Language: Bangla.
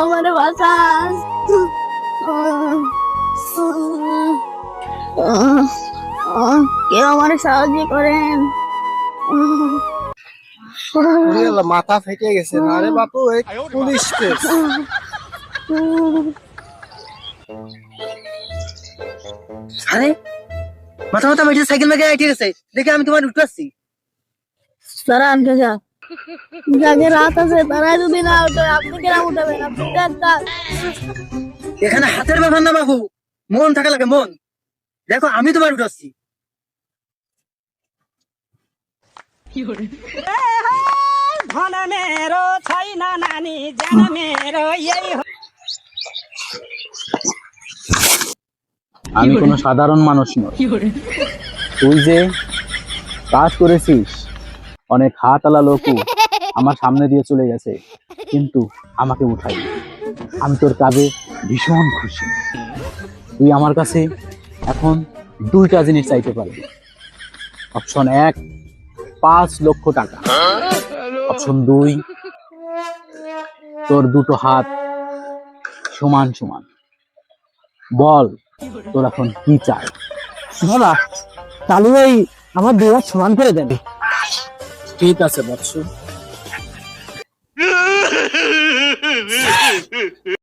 আমারে বাঁচান। কেউ আমার সাহায্য করেন। মাথা ফেটে গেছে। আরে বাপু, এই পুলিশ কেস। আরে মাথা মাথা মেটে সাইকেল মেঘে ঠিক আছে, দেখে আমি তোমার উঠে আসছি। সারান কে যা যাকে রাত আছে তারাই যদি না উঠে আপনি কেন উঠাবেন? আপনি ডাক্তার। এখানে হাতের ব্যাপার না বাবু, মন থাকা লাগে মন। দেখো আমি তোমার উঠে আসছি। আমি কোনো সাধারণ মানুষ নই। তুই যে কাজ করেছিস, অনেক হাতওয়ালা লোকও আমার সামনে দিয়ে চলে গেছে, কিন্তু আমাকে উঠাই। আমি তোর কাজে ভীষণ খুশি। তুই আমার কাছে এখন দুইটা জিনিস চাইতে পারবি। অপশন 1, 5 লক্ষ টাকা। অপশন 2, তোর দুটো হাত সমান সমান। বল তোর এখন কি চাই? বাবা, চালু ভাই আমার দুই হাত সমান করে দেন। ঠিক আছে বৎস।